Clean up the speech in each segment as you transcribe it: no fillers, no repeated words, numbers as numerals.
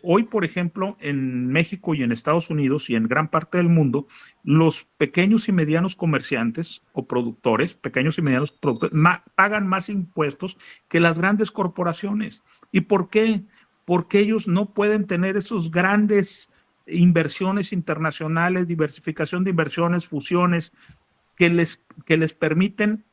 hoy, por ejemplo, en México y en Estados Unidos y en gran parte del mundo, los pequeños y medianos comerciantes o productores, pequeños y medianos productores, pagan más impuestos que las grandes corporaciones. ¿Y por qué? Porque ellos no pueden tener esos grandes inversiones internacionales, diversificación de inversiones, fusiones, que les permiten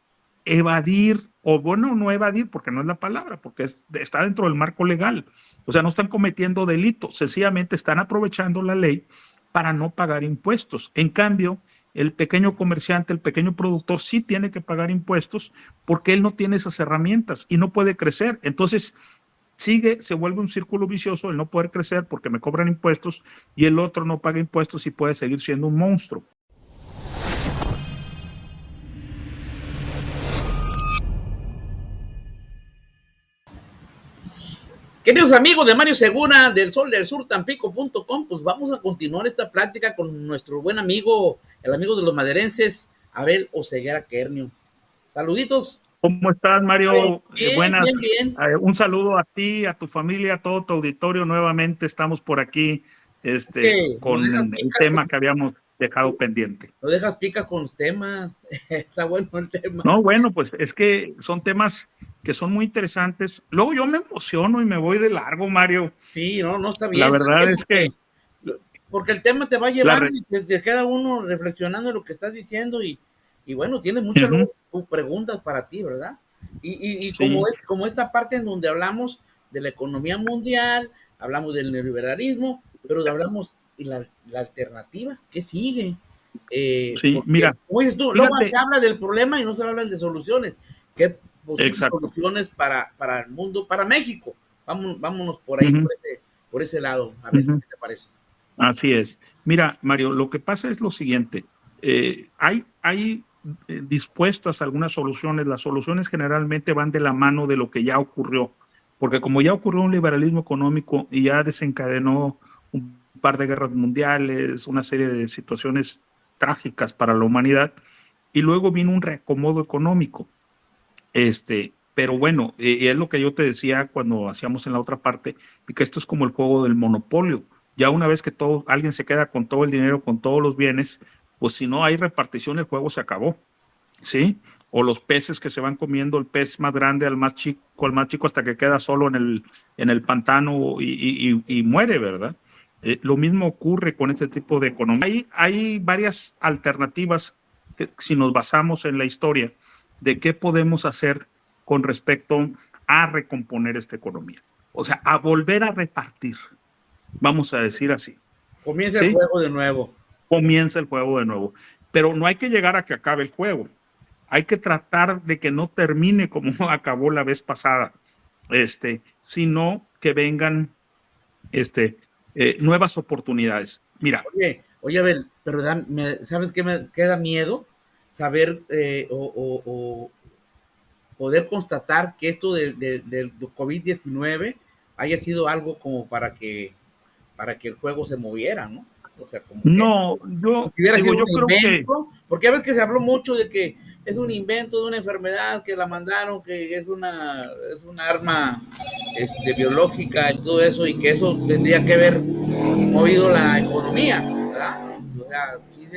evadir, o bueno, no evadir, porque no es la palabra, porque está dentro del marco legal. O sea, no están cometiendo delitos, sencillamente están aprovechando la ley para no pagar impuestos. En cambio, el pequeño comerciante, el pequeño productor sí tiene que pagar impuestos porque él no tiene esas herramientas y no puede crecer. Entonces, se vuelve un círculo vicioso el no poder crecer porque me cobran impuestos y el otro no paga impuestos y puede seguir siendo un monstruo. Queridos amigos de Mario Segura, del Sol del Sur, Tampico.com, pues vamos a continuar esta plática con nuestro buen amigo, el amigo de los maderenses, Abel Oseguera Kernio. Saluditos. ¿Cómo estás, Mario? Bien, Buenas. bien, bien. Un saludo a ti, a tu familia, a todo tu auditorio. Nuevamente estamos por aquí Que nos con dejas el picas, tema que habíamos dejado pendiente. nos dejas picas con los temas. Está bueno el tema. No, bueno, pues es que son temas que son muy interesantes. Luego yo me emociono y me voy de largo, Mario. Sí, no, no La está bien, verdad es que porque el tema te va la llevando y te queda uno reflexionando en lo que estás diciendo y bueno, tienes muchas Ujú, preguntas para ti, ¿verdad? Y sí, como esta parte en donde hablamos de la economía mundial, hablamos del neoliberalismo, pero hablamos y la alternativa, ¿qué sigue? sí, Porque, mira, como dices tú, luego se fíjate, habla del problema y no se hablan de soluciones. ¿Qué posibles exacto. soluciones para el mundo, para México? Vámonos por ahí, Ujú, por ese lado. A ver, ujú. ¿qué te parece? Así es. Mira, Mario, lo que pasa es lo siguiente. Hay dispuestas algunas soluciones. Las soluciones generalmente van de la mano de lo que ya ocurrió, porque como ya ocurrió un liberalismo económico y ya desencadenó un par de guerras mundiales, una serie de situaciones trágicas para la humanidad, y luego vino un reacomodo económico. Pero bueno, y es lo que yo te decía cuando hacíamos en la otra parte, que esto es como el juego del monopolio. Ya una vez que alguien se queda con todo el dinero, con todos los bienes, pues si no hay repartición, el juego se acabó, ¿sí? O los peces que se van comiendo, el pez más grande al más chico hasta que queda solo en el pantano y muere, ¿verdad? Lo mismo ocurre con este tipo de economía. Hay varias alternativas si nos basamos en la historia de qué podemos hacer con respecto a recomponer esta economía. O sea, a volver a repartir, vamos a decir así. Comienza el ¿Sí? juego de nuevo. Comienza el juego de nuevo. Pero no hay que llegar a que acabe el juego. Hay que tratar de que no termine como acabó la vez pasada, sino que vengan nuevas oportunidades. Mira, Oye, Abel, pero ¿sabes qué me queda miedo? Saber o poder constatar que esto del COVID-19 haya sido algo como para que el juego se moviera, ¿no? O sea, no, como yo si hubiera digo, sido yo un creo que, invento, porque a veces que se habló mucho de que es un invento de una enfermedad que la mandaron, que es una arma biológica y todo eso, y que eso tendría que haber movido la economía, ¿verdad? O sea, sí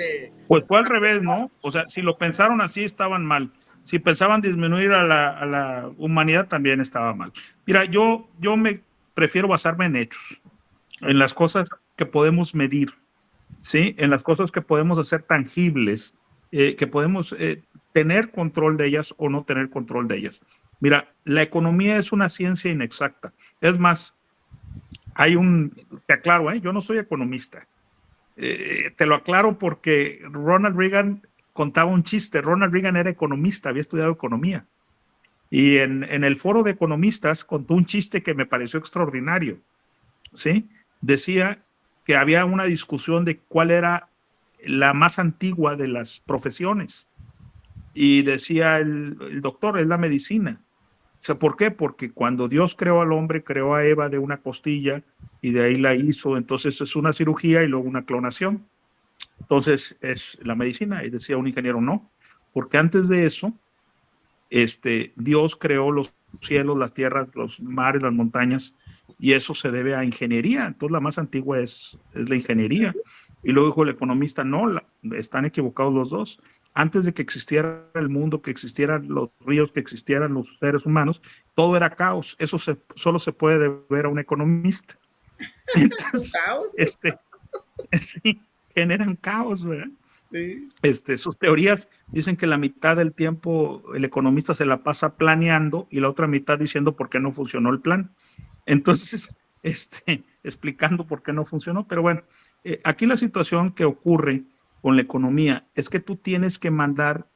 pues fue al revés, ¿no? O sea, si lo pensaron así, estaban mal. Si pensaban disminuir a la humanidad, también estaba mal. Mira, yo me prefiero basarme en hechos, en las cosas que podemos medir, ¿sí? En las cosas que podemos hacer tangibles, que podemos tener control de ellas o no tener control de ellas. Mira, la economía es una ciencia inexacta. Es más, te aclaro, yo no soy economista. Te lo aclaro porque Ronald Reagan contaba un chiste. Ronald Reagan era economista, había estudiado economía. Y en el foro de economistas contó un chiste que me pareció extraordinario, ¿sí? Decía que había una discusión de cuál era la más antigua de las profesiones. Y decía el doctor, es la medicina. O sea, ¿por qué? Porque cuando Dios creó al hombre, creó a Eva de una costilla y de ahí la hizo. Entonces es una cirugía y luego una clonación. Entonces es la medicina. Y decía un ingeniero, no, porque antes de eso, Dios creó los cielos, las tierras, los mares, las montañas, y eso se debe a ingeniería. Entonces la más antigua es la ingeniería. Y luego dijo el economista, no, están equivocados los dos. Antes de que existiera el mundo, que existieran los ríos, que existieran los seres humanos, todo era caos. Eso solo se puede deber a un economista. Entonces, ¿Caos? sí, generan caos, ¿verdad? Sí. Sus teorías dicen que la mitad del tiempo el economista se la pasa planeando y la otra mitad diciendo por qué no funcionó el plan. Entonces, explicando por qué no funcionó. Pero bueno, aquí la situación que ocurre con la economía es que tú tienes que mandar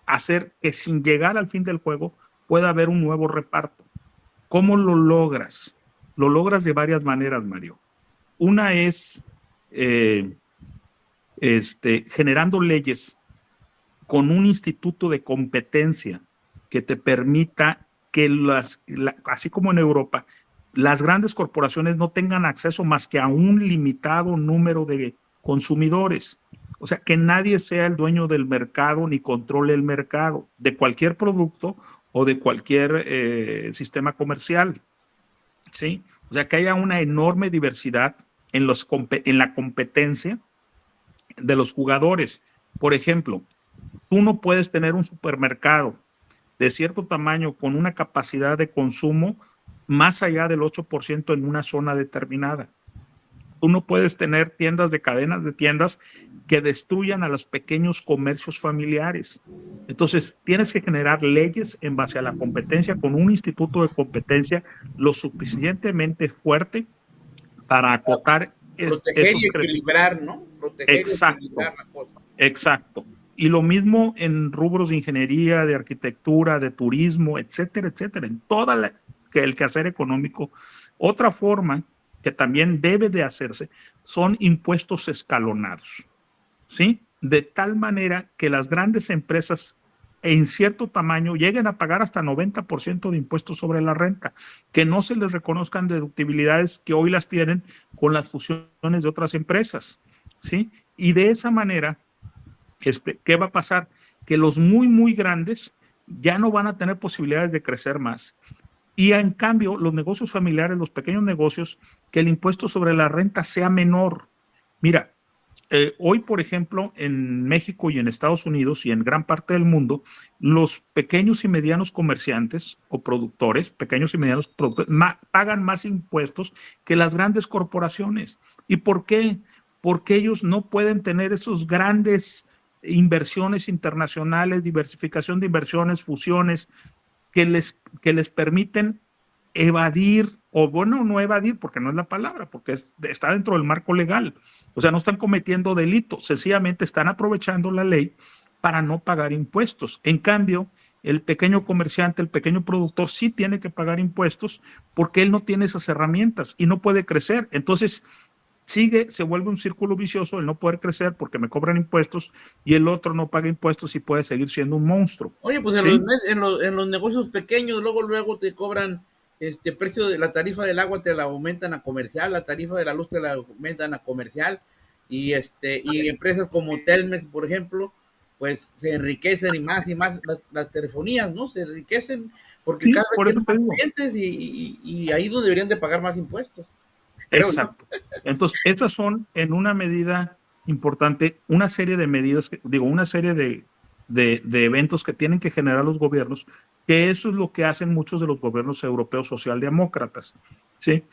hacer que sin llegar al fin del juego pueda haber un nuevo reparto. ¿Cómo lo logras? Lo logras de varias maneras, Mario. Una es generando leyes con un instituto de competencia que te permita que así como en Europa, las grandes corporaciones no tengan acceso más que a un limitado número de consumidores. O sea, que nadie sea el dueño del mercado ni controle el mercado de cualquier producto o de cualquier sistema comercial. ¿Sí? O sea, que haya una enorme diversidad en la competencia de los jugadores. Por ejemplo, tú no puedes tener un supermercado de cierto tamaño con una capacidad de consumo más allá del 8% en una zona determinada. Tú no puedes tener tiendas de cadenas de tiendas que destruyan a los pequeños comercios familiares. Entonces, tienes que generar leyes en base a la competencia con un instituto de competencia lo suficientemente fuerte para acotar Proteger esos y crecimientos. equilibrar, ¿no? Proteger y Exacto. equilibrar la cosa. Exacto. Y lo mismo en rubros de ingeniería, de arquitectura, de turismo, etcétera, etcétera, en toda el quehacer económico. Otra forma que también debe de hacerse son impuestos escalonados, ¿sí? De tal manera que las grandes empresas en cierto tamaño lleguen a pagar hasta 90% de impuestos sobre la renta, que no se les reconozcan deductibilidades que hoy las tienen con las fusiones de otras empresas, ¿sí? Y de esa manera, ¿qué va a pasar? Que los muy, muy grandes ya no van a tener posibilidades de crecer más. Y en cambio, los negocios familiares, los pequeños negocios, que el impuesto sobre la renta sea menor. Mira, hoy, por ejemplo, en México y en Estados Unidos y en gran parte del mundo, los pequeños y medianos comerciantes o productores, pequeños y medianos productores, pagan más impuestos que las grandes corporaciones. ¿Y por qué? Porque ellos no pueden tener esos grandes inversiones internacionales, diversificación de inversiones, fusiones, que les permiten evadir, o bueno, no evadir, porque no es la palabra, porque está dentro del marco legal. O sea, no están cometiendo delitos, sencillamente están aprovechando la ley para no pagar impuestos. En cambio, el pequeño comerciante, el pequeño productor sí tiene que pagar impuestos porque él no tiene esas herramientas y no puede crecer. Entonces, se vuelve un círculo vicioso el no poder crecer porque me cobran impuestos y el otro no paga impuestos y puede seguir siendo un monstruo. Oye, pues ¿Sí? en los negocios pequeños, luego te cobran precio de la tarifa del agua, te la aumentan a comercial, la tarifa de la luz te la aumentan a comercial, y empresas como Telmex, por ejemplo, pues se enriquecen y más las telefonías, ¿no? Se enriquecen porque Sí, cada vez por eso tienen te más digo. clientes y ahí donde deberían de pagar más impuestos, creo yo. Exacto. Entonces, esas son en una medida importante, una serie de medidas, una serie de eventos que tienen que generar los gobiernos, que eso es lo que hacen muchos de los gobiernos europeos socialdemócratas, ¿sí?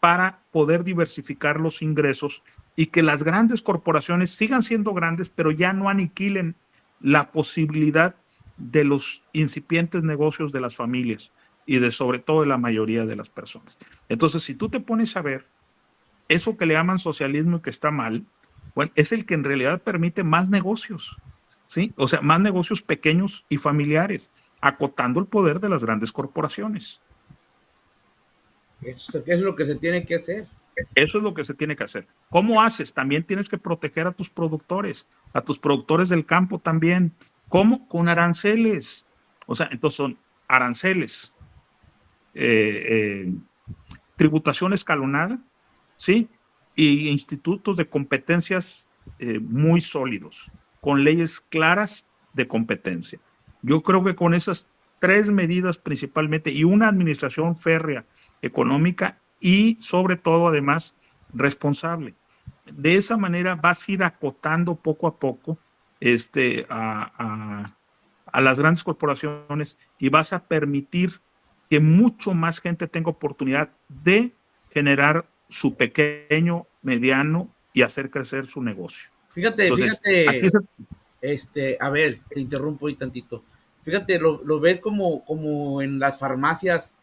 Para poder diversificar los ingresos y que las grandes corporaciones sigan siendo grandes, pero ya no aniquilen la posibilidad de los incipientes negocios de las familias y de sobre todo de la mayoría de las personas. Entonces, si tú te pones a ver eso que le llaman socialismo y que está mal, bueno, es el que en realidad permite más negocios, ¿sí? O sea, más negocios pequeños y familiares, acotando el poder de las grandes corporaciones. Eso es lo que se tiene que hacer. Eso es lo que se tiene que hacer. ¿Cómo haces? También tienes que proteger a tus productores del campo también. ¿Cómo? Con aranceles. O sea, entonces son aranceles, eh, eh, tributación escalonada, ¿sí? Y institutos de competencias muy sólidos, con leyes claras de competencia. Yo creo que con esas tres medidas principalmente y una administración férrea, económica y sobre todo además responsable. De esa manera vas a ir acotando poco a poco a las grandes corporaciones y vas a permitir que mucho más gente tenga oportunidad de generar su pequeño, mediano y hacer crecer su negocio. Fíjate, Entonces, aquí fíjate, se, a ver, te interrumpo ahí tantito. Fíjate, lo ves como en las farmacias.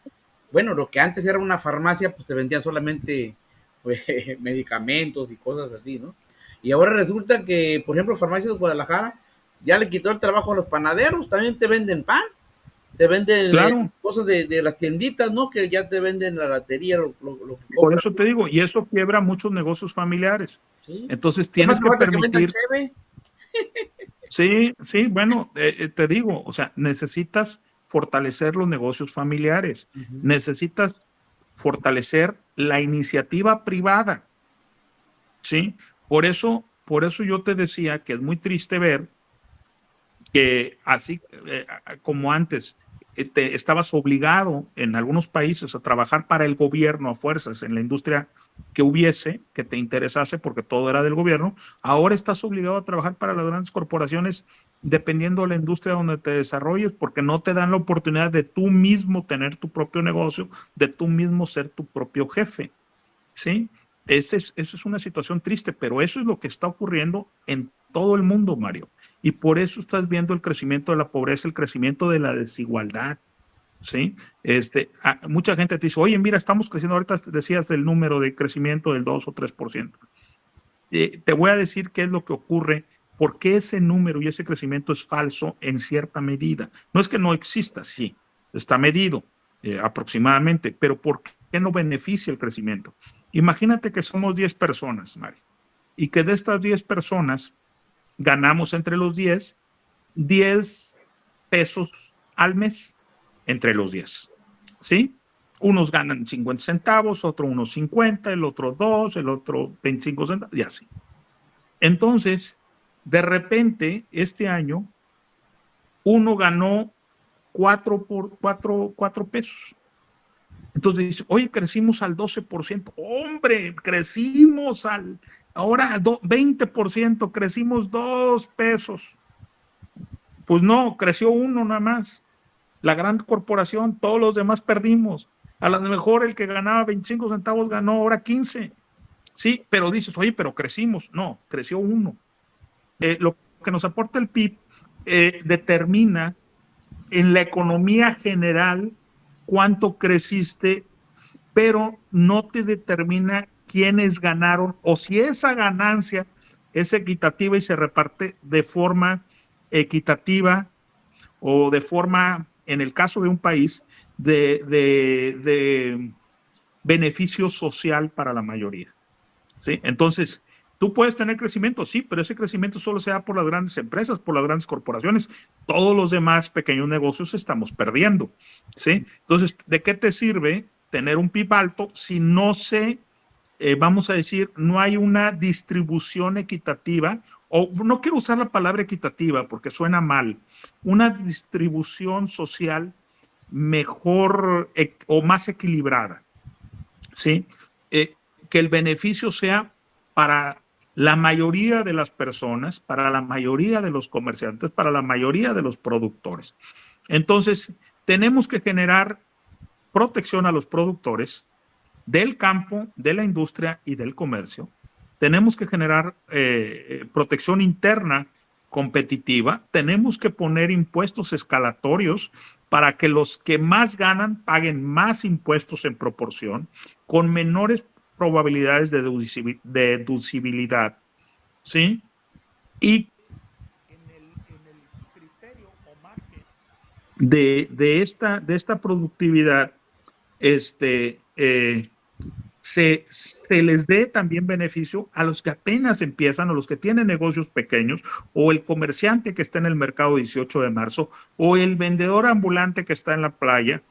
Bueno, lo que antes era una farmacia, pues se vendían solamente pues, medicamentos y cosas así, ¿no? Y ahora resulta que, por ejemplo, Farmacias de Guadalajara ya le quitó el trabajo a los panaderos, también te venden pan, te venden claro, cosas de las tienditas, ¿no? Que ya te venden la latería, lo que por compras, eso te digo, y eso quiebra muchos negocios familiares. ¿sí? Entonces ¿Qué más tienes te que falta que vendan permitir, cheve? sí, sí, bueno, te digo, o sea, necesitas fortalecer los negocios familiares, Uh -huh. necesitas fortalecer la iniciativa privada, ¿sí? Por eso yo te decía que es muy triste ver que así como antes te estabas obligado en algunos países a trabajar para el gobierno a fuerzas en la industria que hubiese, que te interesase porque todo era del gobierno, ahora estás obligado a trabajar para las grandes corporaciones dependiendo de la industria donde te desarrolles porque no te dan la oportunidad de tú mismo tener tu propio negocio, de tú mismo ser tu propio jefe, ¿sí? Esa es una situación triste, pero eso es lo que está ocurriendo en todo el mundo, Mario. Y por eso estás viendo el crecimiento de la pobreza, el crecimiento de la desigualdad, ¿sí? Mucha gente te dice, oye, mira, estamos creciendo, ahorita decías del número de crecimiento del 2 o 3%. Te voy a decir qué es lo que ocurre, por qué ese número y ese crecimiento es falso en cierta medida. No es que no exista, sí, está medido aproximadamente, pero ¿por qué no beneficia el crecimiento? Imagínate que somos 10 personas, Mario, y que de estas 10 personas ganamos entre los 10 pesos al mes entre los 10, ¿sí? Unos ganan 50 centavos, otro unos 50, el otro 2, el otro 25 centavos y así. Entonces, de repente, este año, uno ganó 4 pesos. Entonces dice, oye, crecimos al 12%. Hombre, crecimos ahora 20%, crecimos 2 pesos. Pues no, creció uno nada más. La gran corporación, todos los demás perdimos. A lo mejor el que ganaba 25 centavos ganó ahora 15. Sí, pero dices, oye, pero crecimos. No, creció uno. Lo que nos aporta el PIB determina en la economía general cuánto creciste, pero no te determina quiénes ganaron o si esa ganancia es equitativa y se reparte de forma equitativa o de forma, en el caso de un país, de beneficio social para la mayoría, ¿sí? Entonces, tú puedes tener crecimiento, sí, pero ese crecimiento solo se da por las grandes empresas, por las grandes corporaciones. Todos los demás pequeños negocios estamos perdiendo, ¿sí? Entonces, ¿de qué te sirve tener un PIB alto si no se vamos a decir, no hay una distribución equitativa, o no quiero usar la palabra equitativa porque suena mal, una distribución social mejor o más equilibrada, ¿sí? Que el beneficio sea para la mayoría de las personas, para la mayoría de los comerciantes, para la mayoría de los productores. Entonces, tenemos que generar protección a los productores del campo, de la industria y del comercio. Tenemos que generar protección interna competitiva. Tenemos que poner impuestos escalatorios para que los que más ganan paguen más impuestos en proporción, con menores probabilidades de deducibilidad, ¿sí? Y en el criterio o margen de esta productividad, se les dé también beneficio a los que apenas empiezan, a los que tienen negocios pequeños, o el comerciante que está en el mercado 18 de marzo, o el vendedor ambulante que está en la playa,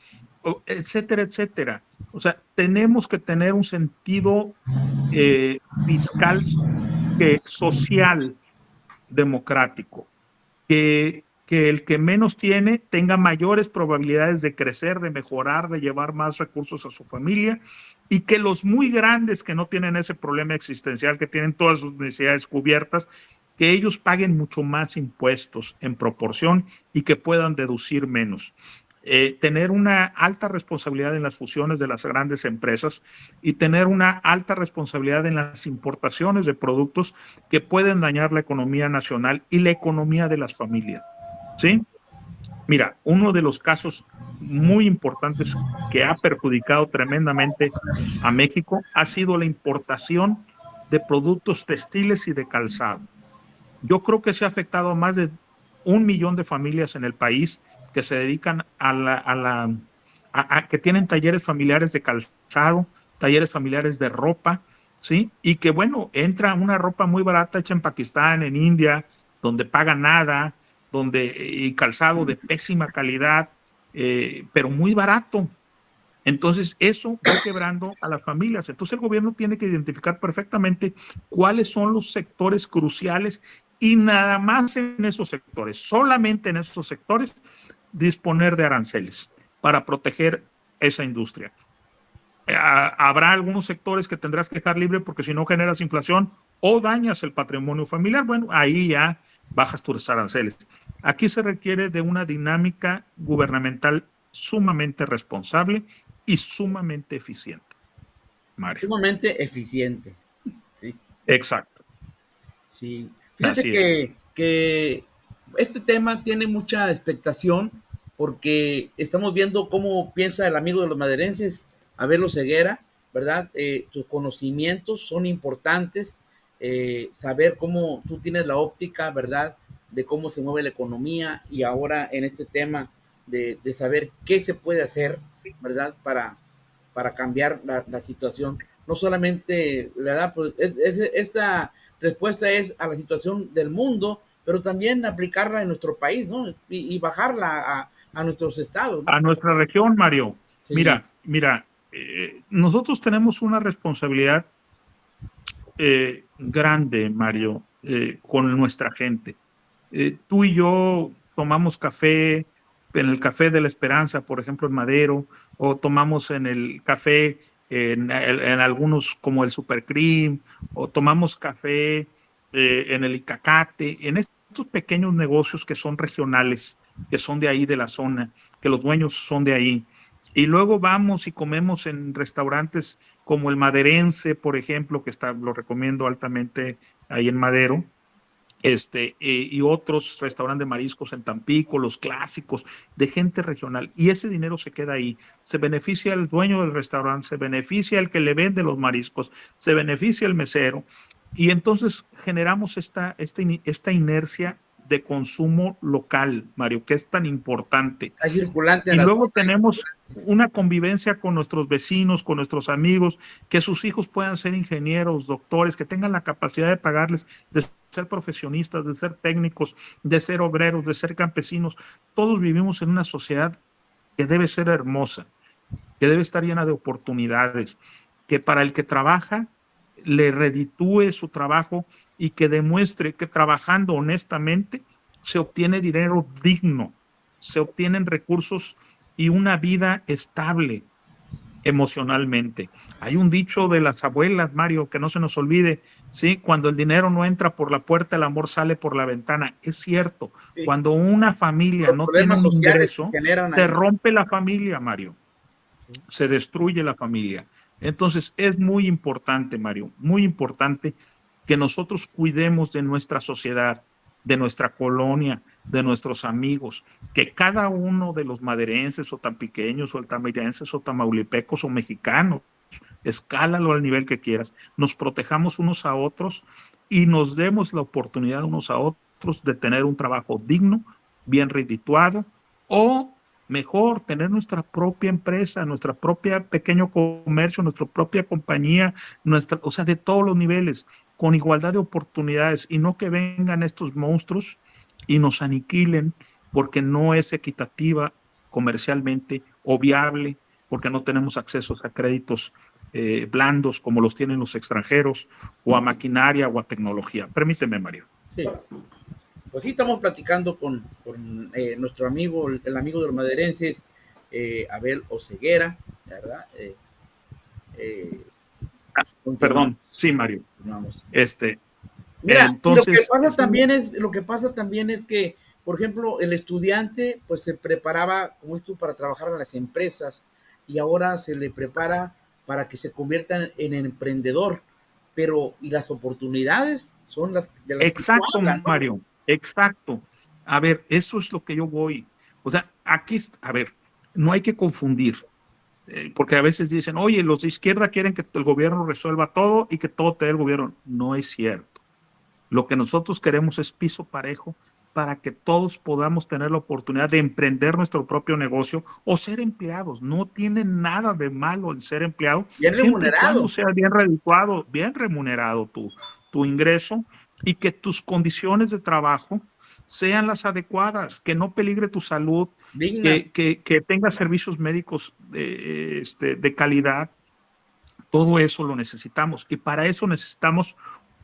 etcétera, etcétera. O sea, tenemos que tener un sentido fiscal, social, democrático, que que el que menos tiene tenga mayores probabilidades de crecer, de mejorar, de llevar más recursos a su familia, y que los muy grandes que no tienen ese problema existencial, que tienen todas sus necesidades cubiertas, que ellos paguen mucho más impuestos en proporción y que puedan deducir menos. Tener una alta responsabilidad en las fusiones de las grandes empresas y tener una alta responsabilidad en las importaciones de productos que pueden dañar la economía nacional y la economía de las familias. ¿Sí? Mira, uno de los casos muy importantes que ha perjudicado tremendamente a México ha sido la importación de productos textiles y de calzado. Yo creo que se ha afectado a más de 1 millón de familias en el país que se dedican a que tienen talleres familiares de calzado, talleres familiares de ropa, ¿sí? Y que, bueno, entra una ropa muy barata hecha en Pakistán, en India, donde paga nada, y calzado de pésima calidad, pero muy barato. Entonces, eso va quebrando a las familias. Entonces, el gobierno tiene que identificar perfectamente cuáles son los sectores cruciales y nada más en esos sectores, solamente en esos sectores, disponer de aranceles para proteger esa industria. Habrá algunos sectores que tendrás que dejar libre porque si no generas inflación o dañas el patrimonio familiar. Bueno, ahí ya bajas tus aranceles. Aquí se requiere de una dinámica gubernamental sumamente responsable y sumamente eficiente, Mario. Sumamente eficiente. Sí. Exacto. Sí. Fíjate Así es. que este tema tiene mucha expectación porque estamos viendo cómo piensa el amigo de los maderenses, Abel Ceguera, ¿verdad? Tus conocimientos son importantes, saber cómo tú tienes la óptica, ¿verdad? De cómo se mueve la economía y ahora en este tema de saber qué se puede hacer, ¿verdad? Para cambiar la situación. No solamente, ¿verdad? Pues esta respuesta es a la situación del mundo, pero también aplicarla en nuestro país, ¿no? Y bajarla a nuestros estados, ¿no? A nuestra región, Mario. Sí. Mira, nosotros tenemos una responsabilidad grande, Mario, con nuestra gente. Tú y yo tomamos café en el Café de la Esperanza, por ejemplo, en Madero, o tomamos en el café en algunos como el Supercream, o tomamos café en el Icacate, en estos pequeños negocios que son regionales, que son de ahí, de la zona, que los dueños son de ahí. Y luego vamos y comemos en restaurantes como el Maderense, por ejemplo, que lo recomiendo altamente ahí en Madero, y otros restaurantes de mariscos en Tampico, los clásicos de gente regional. Y ese dinero se queda ahí. Se beneficia el dueño del restaurante, se beneficia el que le vende los mariscos, se beneficia el mesero. Y entonces generamos esta inercia de consumo local, Mario, que es tan importante. Hay circulante en Y la luego zona. tenemos una convivencia con nuestros vecinos, con nuestros amigos, que sus hijos puedan ser ingenieros, doctores, que tengan la capacidad de pagarles, de ser profesionistas, de ser técnicos, de ser obreros, de ser campesinos. Todos vivimos en una sociedad que debe ser hermosa, que debe estar llena de oportunidades, que para el que trabaja le reditúe su trabajo y que demuestre que trabajando honestamente se obtiene dinero digno, se obtienen recursos y una vida estable emocionalmente. Hay un dicho de las abuelas, Mario, que no se nos olvide, ¿sí? Cuando el dinero no entra por la puerta, el amor sale por la ventana. Es cierto, Sí. cuando una familia Los no tiene problemas un sociales que ingreso, generan se ahí. rompe la familia, Mario, Sí. se destruye la familia. Entonces es muy importante, Mario, muy importante que nosotros cuidemos de nuestra sociedad, de nuestra colonia, de nuestros amigos, que cada uno de los maderenses o tampiqueños o altamireenses o tamaulipecos o mexicanos, escálalo al nivel que quieras, nos protejamos unos a otros y nos demos la oportunidad unos a otros de tener un trabajo digno, bien redituado o mejor, tener nuestra propia empresa, nuestra propia pequeño comercio, nuestra propia compañía, o sea, de todos los niveles, con igualdad de oportunidades y no que vengan estos monstruos y nos aniquilen porque no es equitativa comercialmente o viable, porque no tenemos accesos a créditos blandos como los tienen los extranjeros o a maquinaria o a tecnología. Permíteme, Mario. Sí. Pues sí, estamos platicando con nuestro amigo, el amigo de los maderenses, Abel Oseguera, ¿verdad? Continuamos, Perdón, sí, Mario. continuamos. Este, Mira, y entonces, lo que pasa también es que, por ejemplo, el estudiante pues se preparaba, como es tú, para trabajar en las empresas y ahora se le prepara para que se convierta en emprendedor, pero y las oportunidades son las de las que tú exacto, hablas, ¿no? Mario, exacto. A ver, eso es lo que yo voy. O sea, aquí, a ver, no hay que confundir, porque a veces dicen, oye, los de izquierda quieren que el gobierno resuelva todo y que todo te dé el gobierno. No es cierto. Lo que nosotros queremos es piso parejo para que todos podamos tener la oportunidad de emprender nuestro propio negocio o ser empleados. No tiene nada de malo en ser empleado, Bien siempre y cuando remunerado. sea bien redituado, bien remunerado tu ingreso y que tus condiciones de trabajo sean las adecuadas, que no peligre tu salud, Dignas. que tengas servicios médicos de calidad. Todo eso lo necesitamos y para eso necesitamos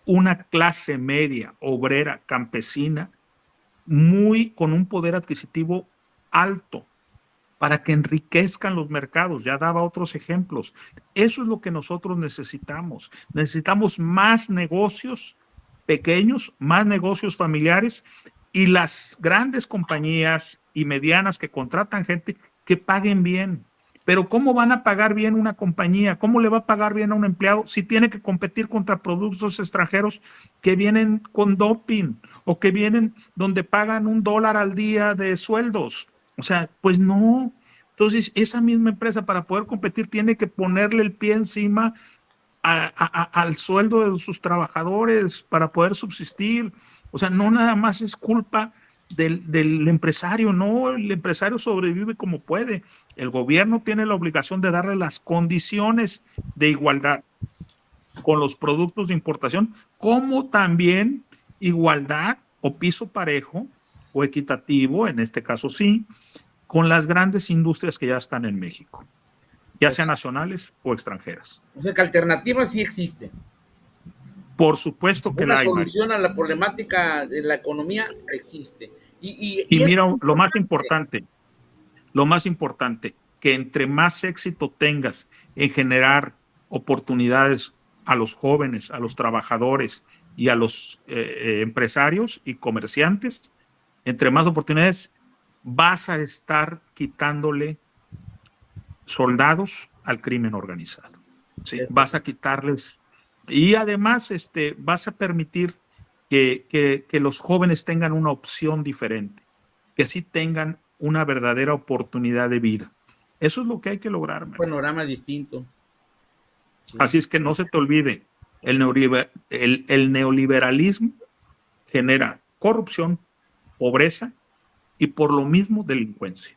una clase media, obrera, campesina, muy con un poder adquisitivo alto para que enriquezcan los mercados. Ya daba otros ejemplos. Eso es lo que nosotros necesitamos. Necesitamos más negocios pequeños, más negocios familiares y las grandes compañías y medianas que contratan gente que paguen bien. Pero ¿cómo van a pagar bien una compañía? ¿Cómo le va a pagar bien a un empleado si tiene que competir contra productos extranjeros que vienen con doping o que vienen donde pagan $1 al día de sueldos? O sea, pues no. Entonces, esa misma empresa para poder competir tiene que ponerle el pie encima al sueldo de sus trabajadores para poder subsistir. O sea, no nada más es culpa del empresario, no, el empresario sobrevive como puede. El gobierno tiene la obligación de darle las condiciones de igualdad con los productos de importación, como también igualdad o piso parejo o equitativo, en este caso sí, con las grandes industrias que ya están en México, ya O sean sea, nacionales o extranjeras. o sea que alternativas sí existen. Por supuesto que Una la hay, Mario. solución a la problemática de la economía existe. Y Y es mira, importante. lo más importante, que entre más éxito tengas en generar oportunidades a los jóvenes, a los trabajadores y a los empresarios y comerciantes, entre más oportunidades vas a estar quitándole soldados al crimen organizado. ¿Sí? Eso Vas sí. a quitarles y además vas a permitir que los jóvenes tengan una opción diferente, que sí tengan una verdadera oportunidad de vida. Eso es lo que hay que lograr, Un Mario. panorama distinto. Sí. Así es que no se te olvide, el neoliberalismo genera corrupción, pobreza y por lo mismo delincuencia.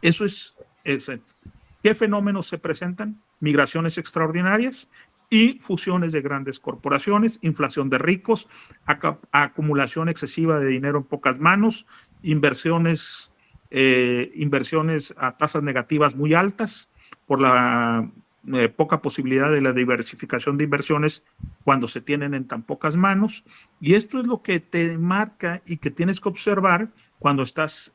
Eso es ¿qué fenómenos se presentan? Migraciones extraordinarias y fusiones de grandes corporaciones, inflación de ricos, acumulación excesiva de dinero en pocas manos, inversiones a tasas negativas muy altas por la poca posibilidad de la diversificación de inversiones cuando se tienen en tan pocas manos. Y esto es lo que te marca y que tienes que observar cuando estás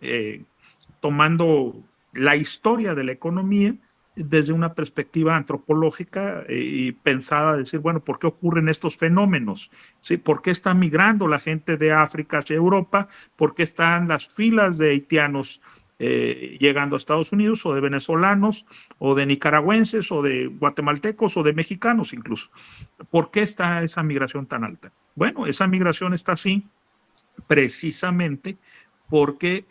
tomando la historia de la economía desde una perspectiva antropológica y pensada, decir, bueno, ¿por qué ocurren estos fenómenos? ¿Sí? ¿Por qué está migrando la gente de África hacia Europa? ¿Por qué están las filas de haitianos llegando a Estados Unidos o de venezolanos o de nicaragüenses o de guatemaltecos o de mexicanos incluso? ¿Por qué está esa migración tan alta? Bueno, esa migración está así precisamente porque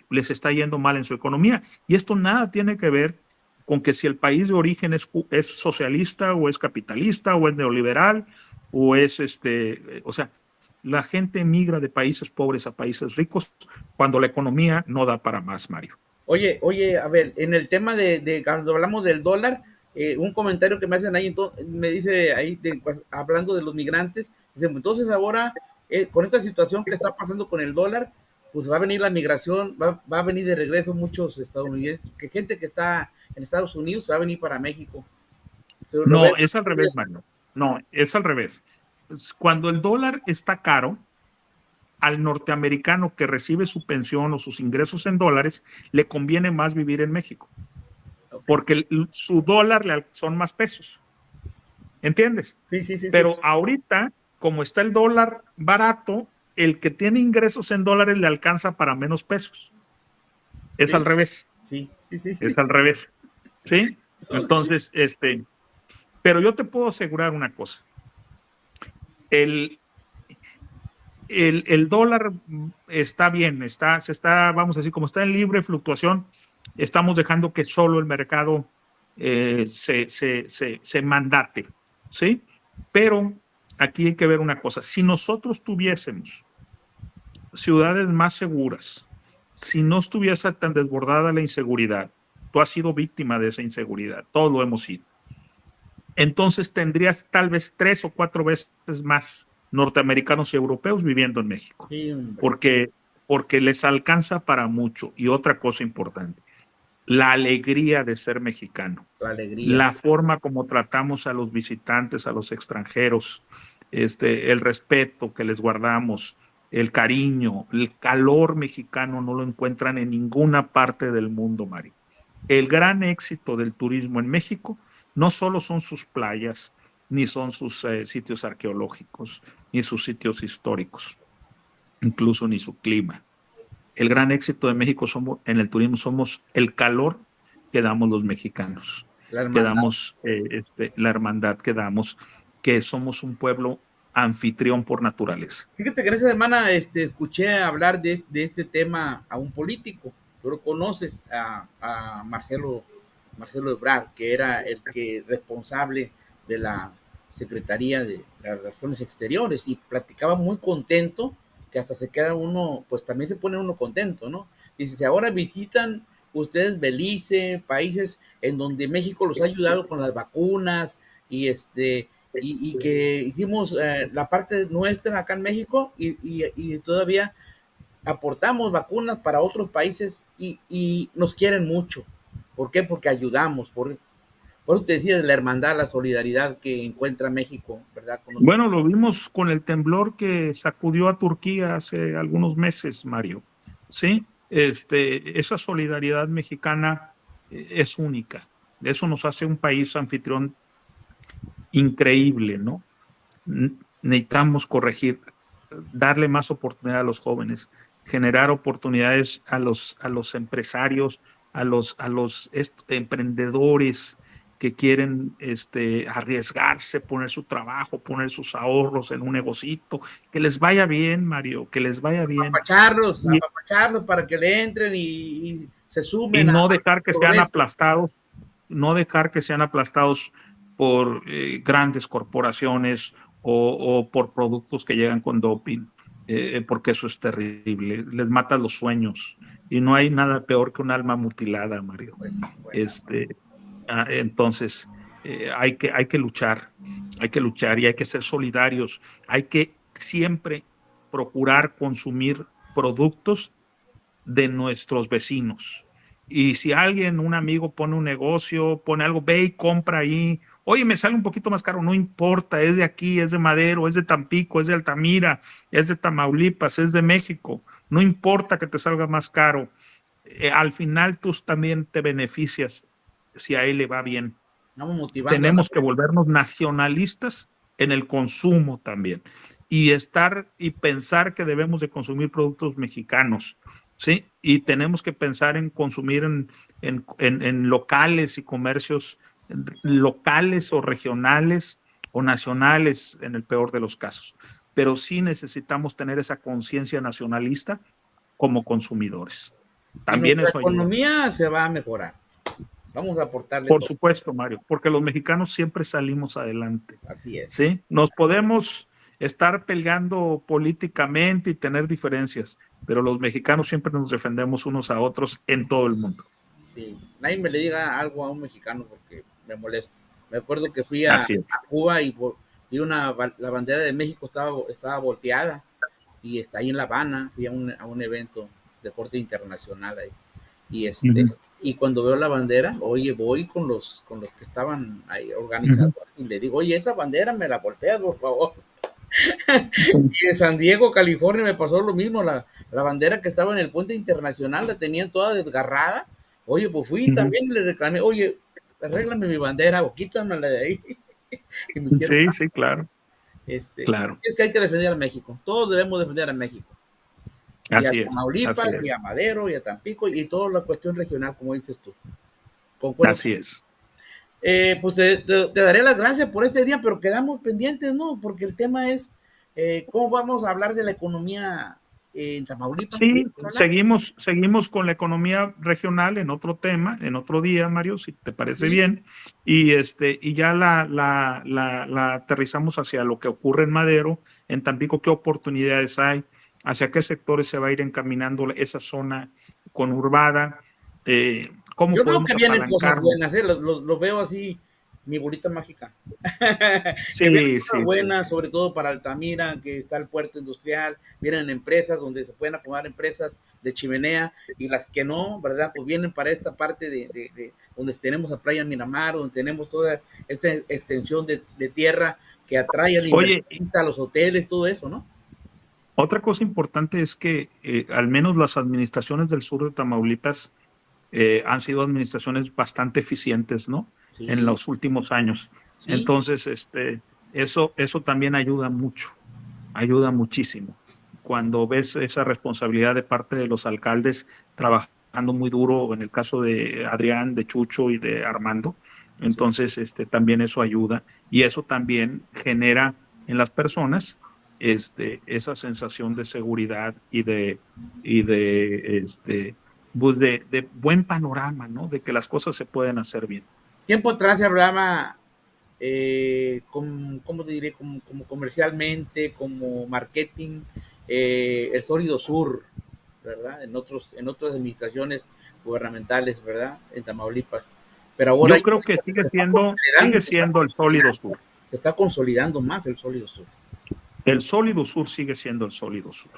les está yendo mal en su economía. Y esto nada tiene que ver con que si el país de origen es socialista o es capitalista o es neoliberal o es o sea, la gente migra de países pobres a países ricos cuando la economía no da para más, Mario. Oye, a ver, en el tema de cuando hablamos del dólar, un comentario que me hacen ahí, entonces, me dice ahí, hablando de los migrantes, dice, entonces ahora, con esta situación que está pasando con el dólar, pues va a venir la migración, va a venir de regreso muchos estadounidenses, que gente que está en Estados Unidos va a venir para México. Pero lo No, ves, es al revés, Mario. No, es al revés. Cuando el dólar está caro, al norteamericano que recibe su pensión o sus ingresos en dólares, le conviene más vivir en México, porque su dólar son más pesos, ¿entiendes? Sí, sí, sí, sí. Pero ahorita, como está el dólar barato, el que tiene ingresos en dólares le alcanza para menos pesos. Es Sí, al revés, sí, sí, sí, es sí. al revés, ¿sí? Sí. Entonces, pero yo te puedo asegurar una cosa, el, el dólar está bien, vamos a decir, como está en libre fluctuación, estamos dejando que solo el mercado se mandate, ¿sí? Pero aquí hay que ver una cosa, si nosotros tuviésemos ciudades más seguras, si no estuviese tan desbordada la inseguridad, tú has sido víctima de esa inseguridad, todos lo hemos sido, entonces tendrías tal vez 3 o 4 veces más norteamericanos y europeos viviendo en México, Sí, hombre, porque, porque les alcanza para mucho. Y otra cosa importante, la alegría de ser mexicano, la alegría. la forma como tratamos a los visitantes, a los extranjeros, el respeto que les guardamos, el cariño, el calor mexicano no lo encuentran en ninguna parte del mundo, Mario. El gran éxito del turismo en México no solo son sus playas, ni son sus sitios arqueológicos, ni sus sitios históricos, incluso ni su clima. El gran éxito de México en el turismo somos el calor que damos los mexicanos, La que hermandad. damos la hermandad que damos, que somos un pueblo anfitrión por naturaleza. Fíjate que en esa semana escuché hablar de este tema a un político. Tú lo conoces, a Marcelo Ebrard, que era el que responsable de la Secretaría de las Relaciones Exteriores, y platicaba muy contento, que hasta se queda uno, pues también se pone uno contento, ¿no? Dice, si ahora visitan ustedes Belice, países en donde México los ha ayudado con las vacunas, y y que hicimos la parte nuestra acá en México, y todavía aportamos vacunas para otros países, y nos quieren mucho. ¿Por qué? Porque ayudamos. Por eso te decía de la hermandad, la solidaridad que encuentra México, ¿verdad? Con otros. Bueno, lo vimos con el temblor que sacudió a Turquía hace algunos meses, Mario. Sí, esa solidaridad mexicana es única. Eso nos hace un país anfitrión increíble, ¿no? Necesitamos corregir, darle más oportunidad a los jóvenes, generar oportunidades a los empresarios, a los emprendedores que quieren arriesgarse, poner su trabajo, poner sus ahorros en un negocito, que les vaya bien, Mario, que les vaya bien. Y, Apapacharlos para que le entren y se y sumen a no dejar que sean progreso. aplastados, no dejar que sean aplastados por grandes corporaciones o por productos que llegan con doping, porque eso es terrible, les mata los sueños y no hay nada peor que un alma mutilada, Mario. Pues bueno, Este, entonces, hay que luchar y hay que ser solidarios, hay que siempre procurar consumir productos de nuestros vecinos. Y si alguien, un amigo pone un negocio, pone algo, ve y compra ahí. Oye, me sale un poquito más caro, no importa, es de aquí, es de Madero, es de Tampico, es de Altamira, es de Tamaulipas, es de México. No importa que te salga más caro. Al final tú también te beneficias si a él le va bien. vamos motivando a la Tenemos que volvernos nacionalistas en el consumo también y estar y pensar que debemos de consumir productos mexicanos, ¿sí? Y tenemos que pensar en consumir en locales y comercios locales o regionales o nacionales en el peor de los casos. Pero sí necesitamos tener esa conciencia nacionalista como consumidores. y También nuestra eso ayuda. economía se va a mejorar. Vamos a aportarle Por todo. supuesto, Mario, porque los mexicanos siempre salimos adelante, Así es. ¿sí? Nos podemos estar peleando políticamente y tener diferencias, pero los mexicanos siempre nos defendemos unos a otros en todo el mundo. Sí, nadie me le diga algo a un mexicano porque me molesto. Me acuerdo que fui Así a es. Cuba y vi la bandera de México estaba volteada, y está ahí en La Habana. Fui a un evento de corte internacional ahí, y Uh-huh. y cuando veo la bandera, oye, voy con los que estaban ahí organizando, Uh-huh. y le digo, oye, esa bandera me la volteas, por favor. Y en San Diego, California, me pasó lo mismo. La bandera que estaba en el puente internacional la tenían toda desgarrada. Oye, pues fui Ujú. también y le reclamé, oye, arréglame mi bandera o quítamela de ahí. Y me hicieron, Sí, sí, claro, claro. así es que hay que defender a México. Todos debemos defender a México. Y a Así es, Tamaulipas, así y es, a Madero, y a Tampico, y toda la cuestión regional, como dices tú. Concuerdo. así es. Pues te daré las gracias por este día, pero quedamos pendientes, ¿no? Porque el tema es cómo vamos a hablar de la economía en Tamaulipas. Sí, Hablar. seguimos con la economía regional en otro tema, en otro día, Mario, si te parece Sí, bien, y ya la aterrizamos hacia lo que ocurre en Madero, en Tampico, qué oportunidades hay, hacia qué sectores se va a ir encaminando esa zona conurbada, cómo yo veo que podemos vienen cosas apalancarnos. buenas, lo veo así, mi bolita mágica. Que vienen Sí, cosas sí, sí, buenas, sí. sobre todo para Altamira, que está el puerto industrial, vienen empresas donde se pueden acomodar empresas de chimenea y las que no, ¿verdad? Pues vienen para esta parte donde tenemos a Playa Miramar, donde tenemos toda esta extensión de tierra que atrae al Oye, inversionista, a los hoteles, todo eso, ¿no? otra cosa importante es que al menos las administraciones del sur de Tamaulipas han sido administraciones bastante eficientes, ¿no? En Sí, los últimos años. sí, Entonces, eso también ayuda mucho, ayuda muchísimo. Cuando ves esa responsabilidad de parte de los alcaldes trabajando muy duro, en el caso de Adrián, de Chucho y de Armando, sí. entonces también eso ayuda y eso también genera en las personas esa sensación de seguridad y de pues de buen panorama, ¿no? De que las cosas se pueden hacer bien. Tiempo atrás se hablaba, ¿cómo te diré? Como comercialmente, como marketing, el sólido sur, ¿verdad? En otras administraciones gubernamentales, ¿verdad? En Tamaulipas. Pero ahora Yo creo que sigue siendo el sólido sur. se está consolidando más el sólido sur. El sólido sur sigue siendo el sólido sur.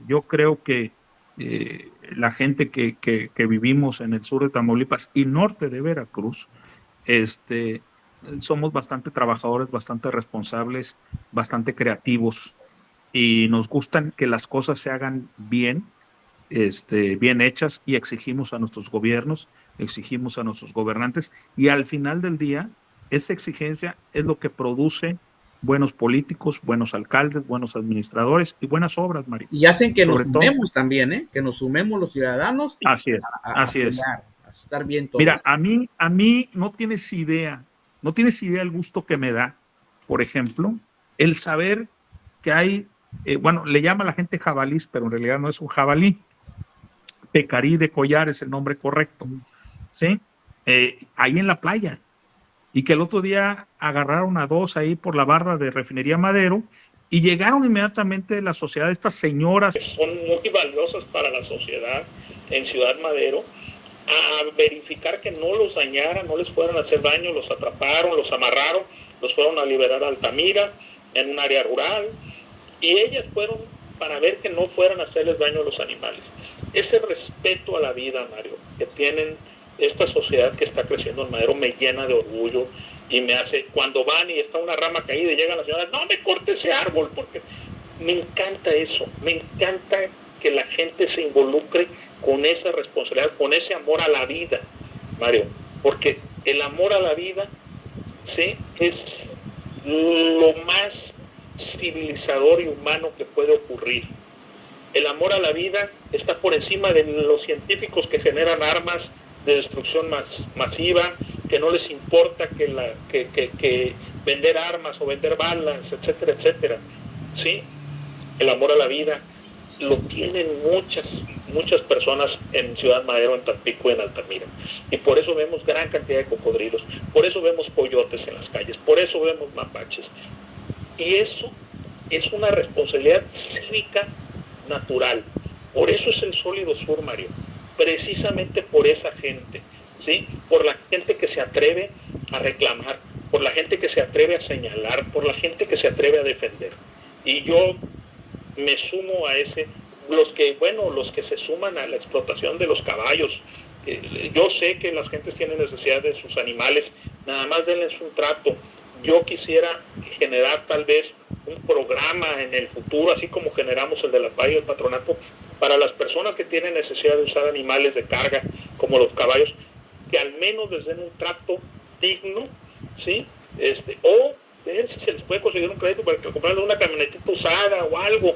Yo creo que la gente que vivimos en el sur de Tamaulipas y norte de Veracruz, somos bastante trabajadores, bastante responsables, bastante creativos y nos gustan que las cosas se hagan bien, bien hechas y exigimos a nuestros gobiernos, exigimos a nuestros gobernantes y al final del día esa exigencia es lo que produce buenos políticos, buenos alcaldes, buenos administradores y buenas obras, Mario. Y hacen que nos Sobre todo, sumemos también, ¿eh? Que nos sumemos los ciudadanos así es, a así es. apoyar, a estar bien todos. Mira, a mí no tienes idea el gusto que me da, por ejemplo, el saber que hay, bueno, le llama a la gente jabalís, pero en realidad no es un jabalí. Pecarí de Collar es el nombre correcto, ¿sí? Ahí en la playa. Y que el otro día agarraron a dos ahí por la barra de Refinería Madero y llegaron inmediatamente la sociedad, estas señoras que son muy valiosas para la sociedad en Ciudad Madero, a verificar que no los dañaran, no les fueran a hacer daño, los atraparon, los amarraron, los fueron a liberar a Altamira, en un área rural, y ellas fueron para ver que no fueran a hacerles daño a los animales. Ese respeto a la vida, Mario, que tienen esta sociedad que está creciendo en Madero me llena de orgullo y me hace, cuando van y está una rama caída y llegan las señoras, no me corte ese árbol, porque me encanta eso, me encanta que la gente se involucre con esa responsabilidad, con ese amor a la vida, Mario, porque el amor a la vida, ¿sí?, es lo más civilizador y humano que puede ocurrir. El amor a la vida está por encima de los científicos que generan armas de destrucción masiva, que no les importa que vender armas o vender balas, etcétera, etcétera. ¿Sí? El amor a la vida lo tienen muchas personas en Ciudad Madero, en Tampico y en Altamira. Y por eso vemos gran cantidad de cocodrilos, por eso vemos coyotes en las calles, por eso vemos mapaches. Y eso es una responsabilidad cívica natural. Por eso es el sólido sur, Mario. Precisamente por esa gente, ¿sí? Por la gente que se atreve a reclamar, por la gente que se atreve a señalar, por la gente que se atreve a defender. Y yo me sumo a los que se suman a la explotación de los caballos. Yo sé que las gentes tienen necesidad de sus animales, nada más denles un trato yo quisiera generar tal vez un programa en el futuro, así como generamos el de la Valle del Patronato, para las personas que tienen necesidad de usar animales de carga, como los caballos, que al menos les den un trato digno, ¿sí? O ver si se les puede conseguir un crédito para comprarle una camionetita usada o algo,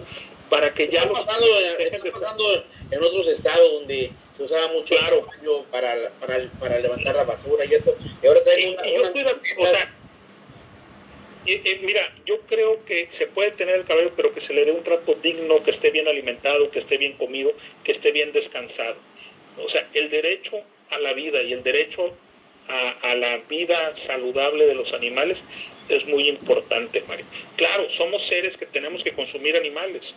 para que ya está pasando en otros estados donde se usaba mucho, claro, para levantar la basura y eso, y ahora traen mira, yo creo que se puede tener el caballo, pero que se le dé un trato digno, que esté bien alimentado, que esté bien comido, que esté bien descansado. O sea, el derecho a la vida y el derecho a la vida saludable de los animales es muy importante, Mario. Claro, somos seres que tenemos que consumir animales,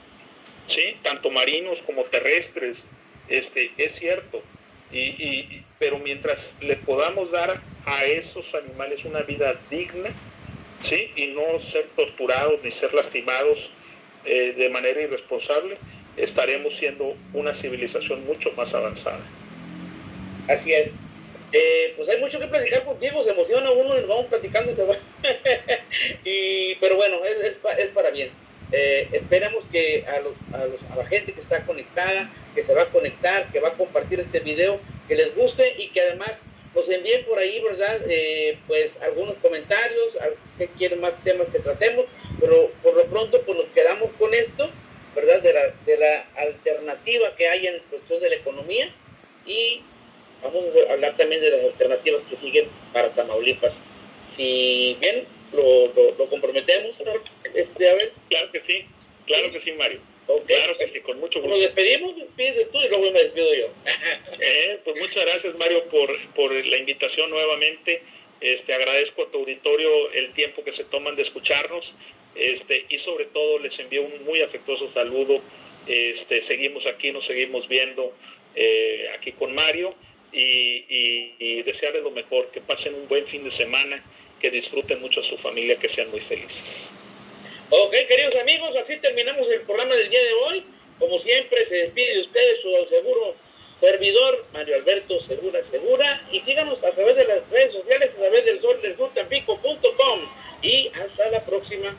¿sí? Tanto marinos como terrestres, es cierto. Pero mientras le podamos dar a esos animales una vida digna, ¿sí? Y no ser torturados ni ser lastimados de manera irresponsable, estaremos siendo una civilización mucho más avanzada. Así es. Pues hay mucho que platicar contigo, se emociona uno y nos vamos platicando y se va. Pero bueno, es para bien. Esperemos que a la gente que está conectada, que se va a conectar, que va a compartir este video, que les guste y que además nos envíen por ahí, ¿verdad? Pues algunos comentarios, que quieren más temas que tratemos, pero por lo pronto pues nos quedamos con esto, ¿verdad? De la alternativa que hay en cuestión de la economía, y vamos a hablar también de las alternativas que siguen para Tamaulipas. Si bien lo comprometemos, Abel. Claro que sí, Mario. Okay. Claro que sí, con mucho gusto. Nos despedimos, despides tú y luego me despido yo. Pues muchas gracias, Mario, por la invitación nuevamente. Agradezco a tu auditorio el tiempo que se toman de escucharnos, y sobre todo les envío un muy afectuoso saludo. Seguimos aquí, nos seguimos viendo aquí con Mario, y desearles lo mejor, que pasen un buen fin de semana, que disfruten mucho a su familia, que sean muy felices. Ok, queridos amigos, así terminamos el programa del día de hoy. Como siempre, se despide de ustedes su seguro servidor, Mario Alberto Segura, y síganos a través de las redes sociales, a través del soldelsurtampico.com, y hasta la próxima.